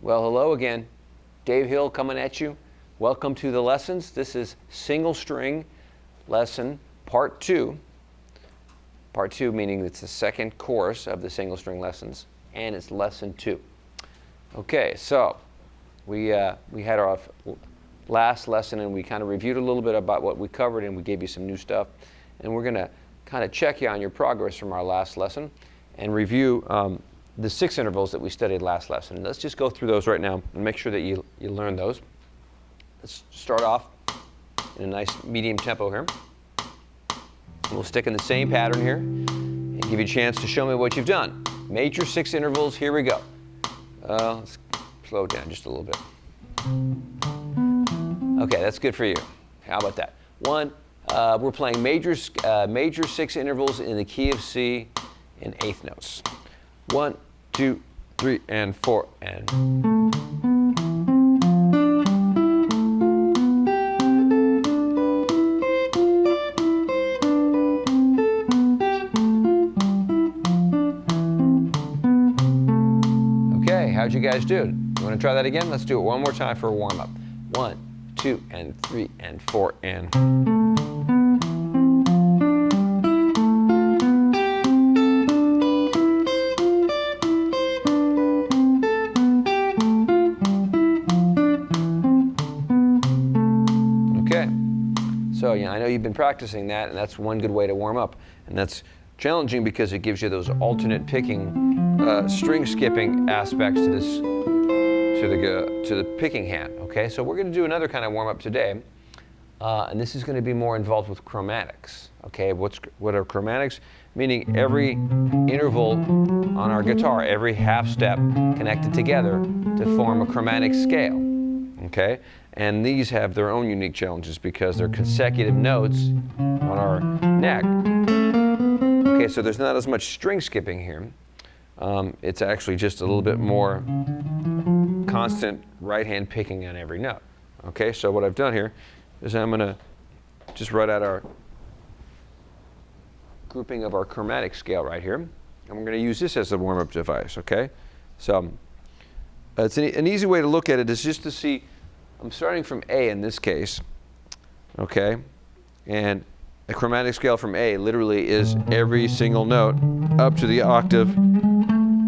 Well, hello again. Dave Hill coming at you. Welcome to the lessons. This is single string lesson part 2. Part 2 meaning it's the second course of the single string lessons, and it's lesson 2. Okay, so we had our last lesson and we kind of reviewed a little bit about what we covered and we gave you some new stuff. And we're going to kind of check you on your progress from our last lesson and review the 6 intervals that we studied last lesson. Let's just go through those right now and make sure that you learn those. Let's start off in a nice medium tempo here. We'll stick in the same pattern here and give you a chance to show me what you've done. Major 6 intervals, here we go. Let's slow it down just a little bit. Okay, that's good for you. How about that? We're playing major 6 intervals in the key of C in 8th notes. 1, 2, 3, and 4, and. Okay, how'd you guys do? You want to try that again? Let's do it one more time for a warm-up. 1, 2, and 3, and 4, and. So yeah, I know you've been practicing that, and that's one good way to warm up. And that's challenging because it gives you those alternate picking, string skipping aspects to this, to the picking hand. Okay, so we're going to do another kind of warm up today, and this is going to be more involved with chromatics. Okay, what are chromatics? Meaning every interval on our guitar, every half step connected together to form a chromatic scale. Okay, and these have their own unique challenges because they're consecutive notes on our neck. Okay, so there's not as much string skipping here. It's actually just a little bit more constant right hand picking on every note. Okay, so what I've done here is I'm going to just write out our grouping of our chromatic scale right here. And we're going to use this as a warm-up device, okay? So it's an easy way to look at it is just to see, I'm starting from A in this case, okay? And a chromatic scale from A literally is every single note up to the octave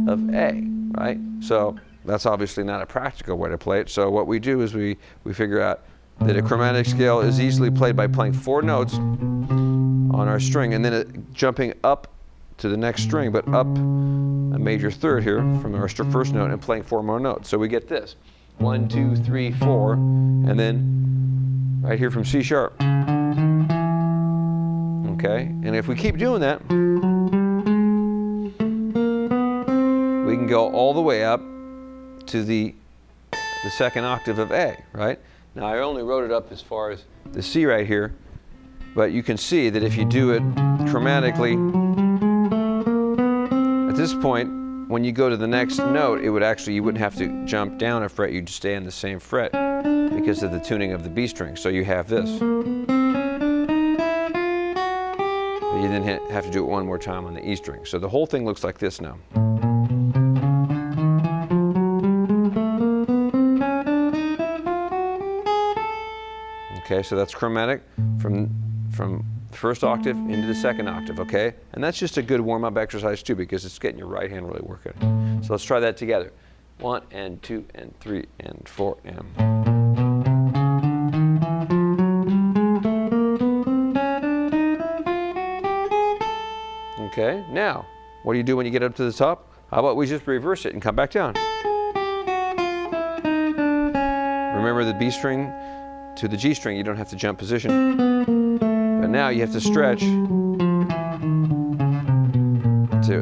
of A, right? So that's obviously not a practical way to play it. So what we do is we figure out that a chromatic scale is easily played by playing 4 notes on our string and then jumping up to the next string, but up a major third here from our first note and playing 4 more notes. So we get this, 1, 2, 3, 4, and then right here from C sharp. Okay, and if we keep doing that, we can go all the way up to the second octave of A, right? Now I only wrote it up as far as the C right here, but you can see that if you do it chromatically, at this point, when you go to the next note, it would actually, you wouldn't have to jump down a fret, you'd stay on the same fret because of the tuning of the B string. So you have this. But you then have to do it one more time on the E string. So the whole thing looks like this now. Okay, so that's chromatic from first octave into the second octave, okay? And that's just a good warm-up exercise too because it's getting your right hand really working. So let's try that together. 1 and 2 and 3 and 4 and. Okay, now, what do you do when you get up to the top? How about we just reverse it and come back down? Remember the B string to the G string, you don't have to jump position. But now you have to stretch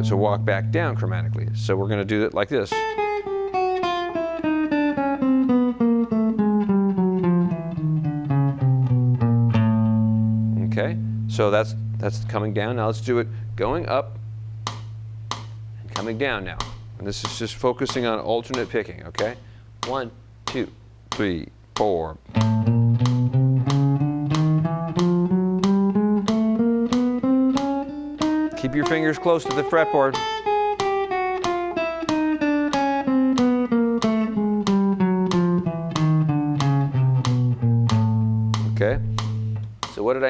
to walk back down chromatically. So we're going to do it like this. Okay, so that's coming down. Now let's do it going up and coming down now. And this is just focusing on alternate picking, okay? 1, 2, 3, 4. Keep your fingers close to the fretboard.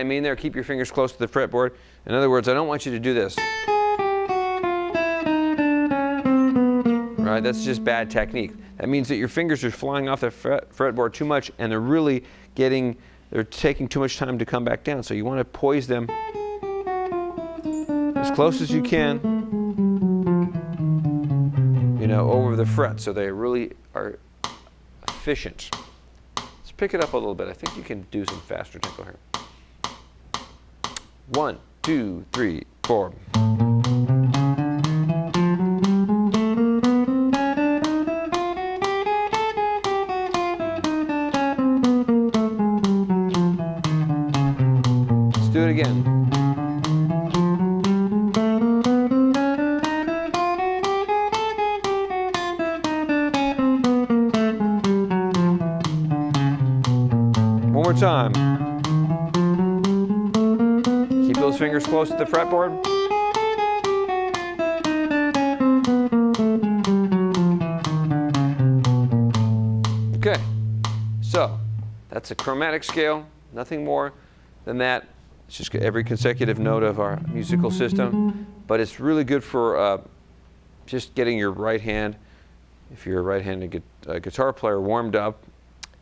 mean there? Keep your fingers close to the fretboard. In other words, I don't want you to do this. Right? That's just bad technique. That means that your fingers are flying off the fretboard too much, and they're taking too much time to come back down. So you want to poise them as close as you can, over the fret, so they really are efficient. Let's pick it up a little bit. I think you can do some faster tempo here. 1, 2, 3, 4. Let's do it again. One more time. Keep those fingers close to the fretboard. Okay, so that's a chromatic scale, nothing more than that. It's just every consecutive note of our musical system, but it's really good for just getting your right hand, if you're a right-handed guitar player, warmed up,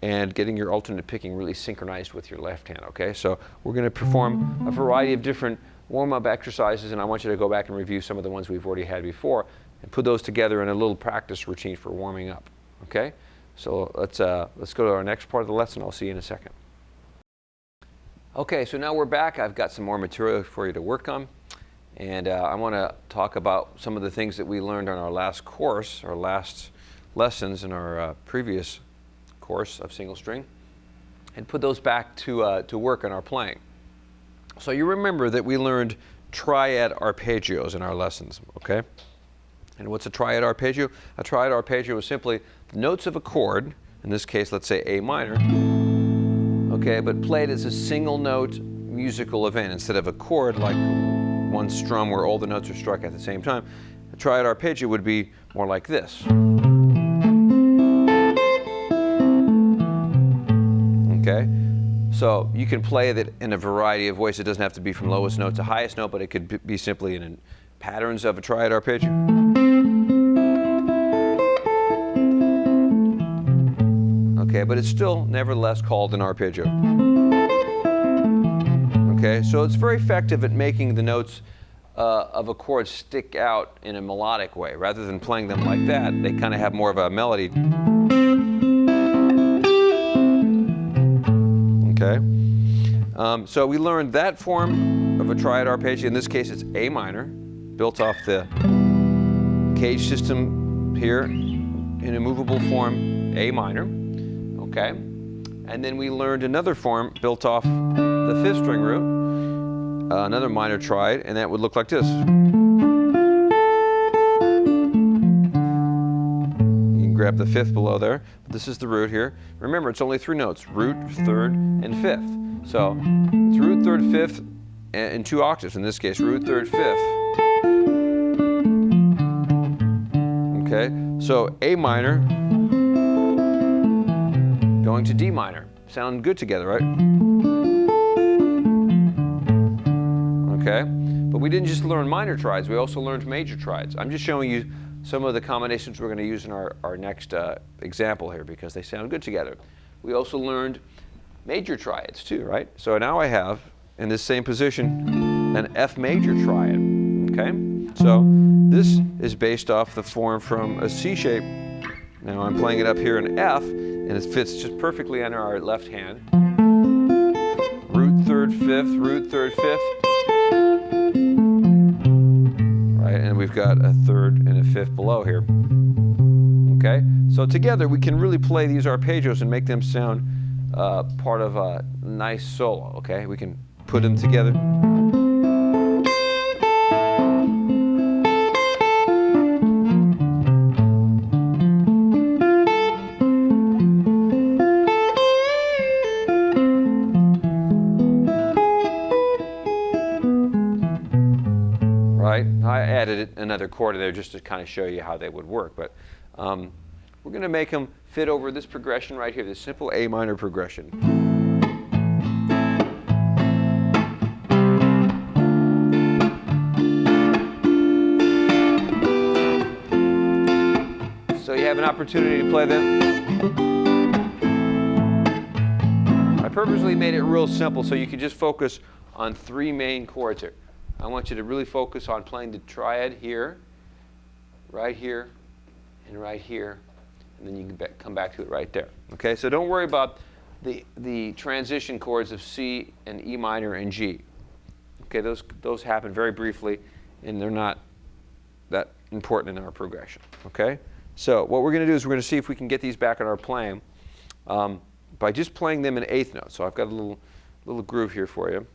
and getting your alternate picking really synchronized with your left hand, okay? So we're going to perform a variety of different warm-up exercises, and I want you to go back and review some of the ones we've already had before and put those together in a little practice routine for warming up, okay? So let's go to our next part of the lesson. I'll see you in a second. Okay, so now we're back. I've got some more material for you to work on, and I want to talk about some of the things that we learned on our last course, our last lessons in our previous course of single string, and put those back to work on our playing. So you remember that we learned triad arpeggios in our lessons, okay? And what's a triad arpeggio? A triad arpeggio is simply the notes of a chord, in this case, let's say A minor, okay, but played as a single note musical event instead of a chord like one strum where all the notes are struck at the same time. A triad arpeggio would be more like this. Okay, so you can play that in a variety of ways. It doesn't have to be from lowest note to highest note, but it could be simply in patterns of a triad arpeggio. Okay, but it's still nevertheless called an arpeggio. Okay, so it's very effective at making the notes of a chord stick out in a melodic way. Rather than playing them like that, they kind of have more of a melody. Okay, so we learned that form of a triad arpeggio. In this case, it's A minor, built off the cage system here in a movable form, A minor. Okay, and then we learned another form built off the fifth string root, another minor triad, and that would look like this. Grab the fifth below there. This is the root here. Remember, it's only 3 notes, root, third, and fifth. So it's root, third, fifth, and 2 octaves. In this case, root, third, fifth. Okay, so A minor going to D minor. Sound good together, right? Okay, but we didn't just learn minor triads, we also learned major triads. I'm just showing you some of the combinations we're going to use in our next example here because they sound good together. We also learned major triads too, right? So now I have, in this same position, an F major triad, okay? So this is based off the form from a C shape. Now I'm playing it up here in F, and it fits just perfectly on our left hand. Root, third, fifth, root, third, fifth. And we've got a third and a fifth below here. Okay, so together we can really play these arpeggios and make them sound part of a nice solo. Okay, we can put them together. I added another chord in there just to kind of show you how they would work, but we're going to make them fit over this progression right here, this simple A minor progression. So you have an opportunity to play them. I purposely made it real simple so you can just focus on 3 main chords here. I want you to really focus on playing the triad here, right here, and right here, and then you can come back to it right there. Okay, so don't worry about the transition chords of C and E minor and G. Okay, those happen very briefly, and they're not that important in our progression. Okay, so what we're going to do is we're going to see if we can get these back in our playing by just playing them in eighth notes. So I've got a little groove here for you,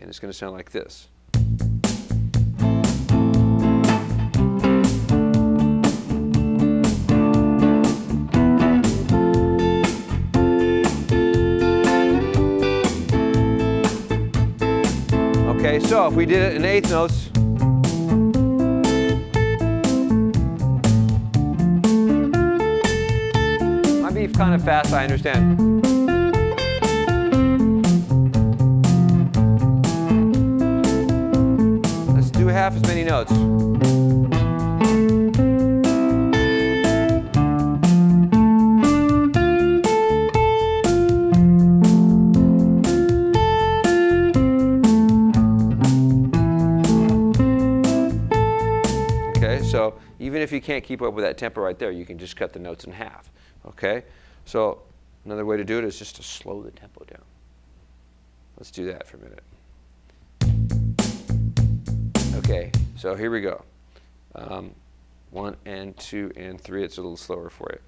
and it's going to sound like this. Okay, so if we did it in eighth notes, might be kind of fast, I understand. Let's do half as many notes. So even if you can't keep up with that tempo right there, you can just cut the notes in half. Okay? So another way to do it is just to slow the tempo down. Let's do that for a minute. Okay, so here we go. 1 and 2 and 3. It's a little slower for you.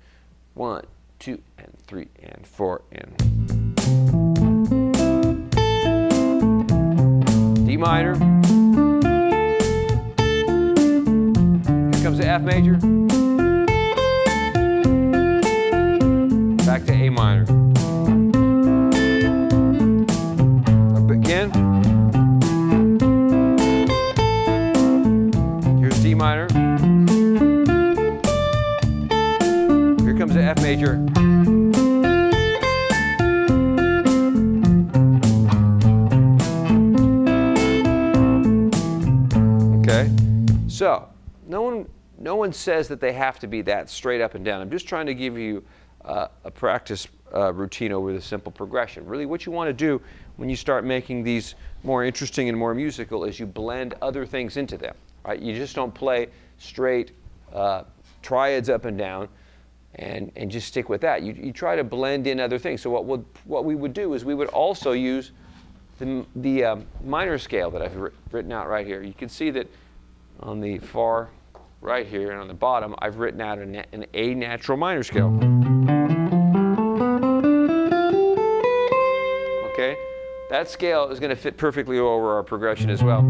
1, 2 and 3 and 4 and D minor. Comes to F major, back to A minor. Up again. Here's D minor. Here comes the F major. Okay, so no one says that they have to be that straight up and down. I'm just trying to give you a practice routine over the simple progression. Really what you want to do when you start making these more interesting and more musical is you blend other things into them. Right? You just don't play straight triads up and down and just stick with that. You try to blend in other things. So what we would do is we would also use the minor scale that I've written out right here. You can see that on the far right here and on the bottom, I've written out an A natural minor scale. Okay? That scale is going to fit perfectly over our progression as well.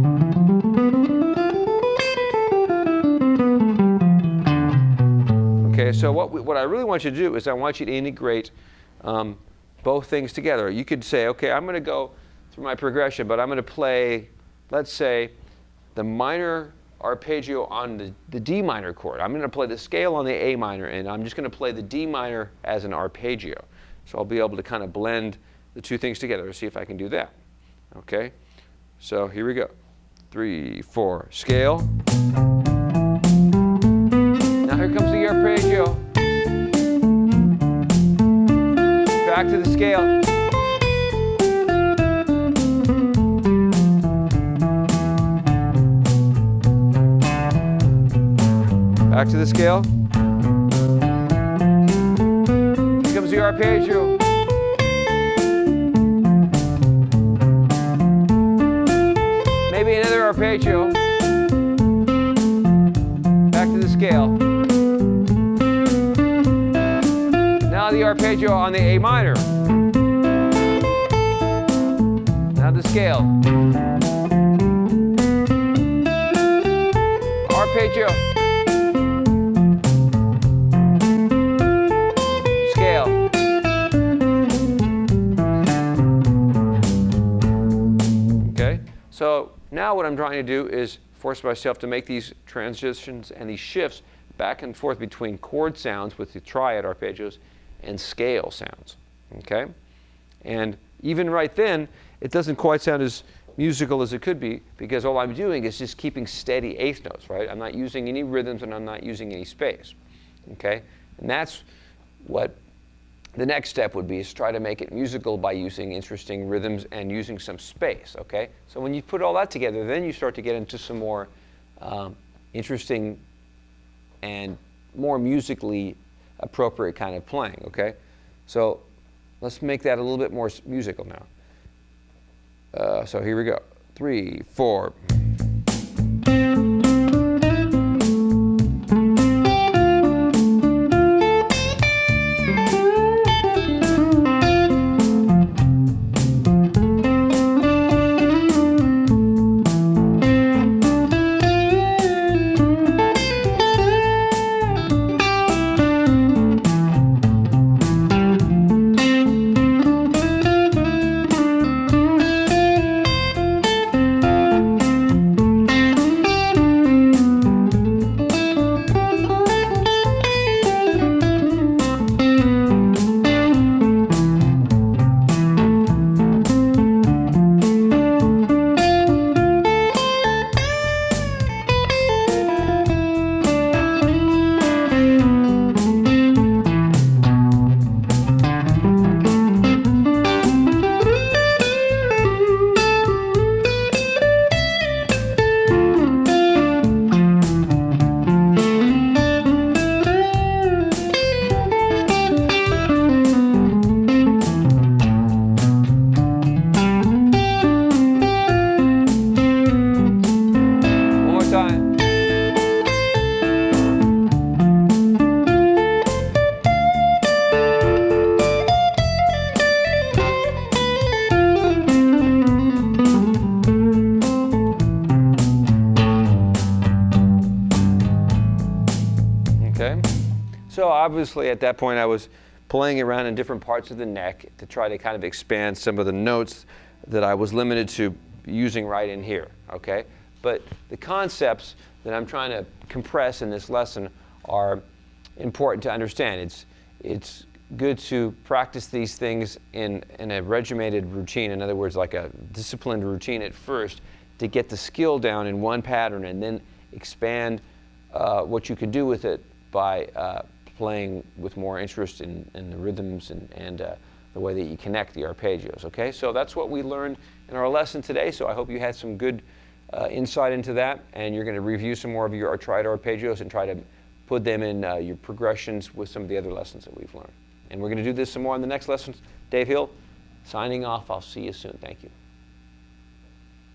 Okay, so what I really want you to do is I want you to integrate both things together. You could say, okay, I'm going to go through my progression, but I'm going to play, let's say, the minor arpeggio on the D minor chord. I'm going to play the scale on the A minor, and I'm just going to play the D minor as an arpeggio. So I'll be able to kind of blend the two things together. See if I can do that. Okay? So here we go. 3, 4, scale. Now here comes the arpeggio. Back to the scale. Back to the scale. Here comes the arpeggio. Maybe another arpeggio. Back to the scale. Now the arpeggio on the A minor. Now the scale. Arpeggio. So now what I'm trying to do is force myself to make these transitions and these shifts back and forth between chord sounds with the triad arpeggios and scale sounds. Okay? And even right then, it doesn't quite sound as musical as it could be because all I'm doing is just keeping steady eighth notes, right? I'm not using any rhythms and I'm not using any space. Okay? And that's what the next step would be, is try to make it musical by using interesting rhythms and using some space, okay? So when you put all that together, then you start to get into some more interesting and more musically appropriate kind of playing, okay? So let's make that a little bit more musical now. So here we go. 3, 4. So obviously at that point I was playing around in different parts of the neck to try to kind of expand some of the notes that I was limited to using right in here, okay? But the concepts that I'm trying to compress in this lesson are important to understand. It's good to practice these things in a regimented routine, in other words, like a disciplined routine at first, to get the skill down in one pattern and then expand what you can do with it by playing with more interest in the rhythms and the way that you connect the arpeggios, okay? So that's what we learned in our lesson today, so I hope you had some good insight into that, and you're going to review some more of your Triad Arpeggios and try to put them in your progressions with some of the other lessons that we've learned. And we're going to do this some more in the next lessons. Dave Hill, signing off. I'll see you soon. Thank you.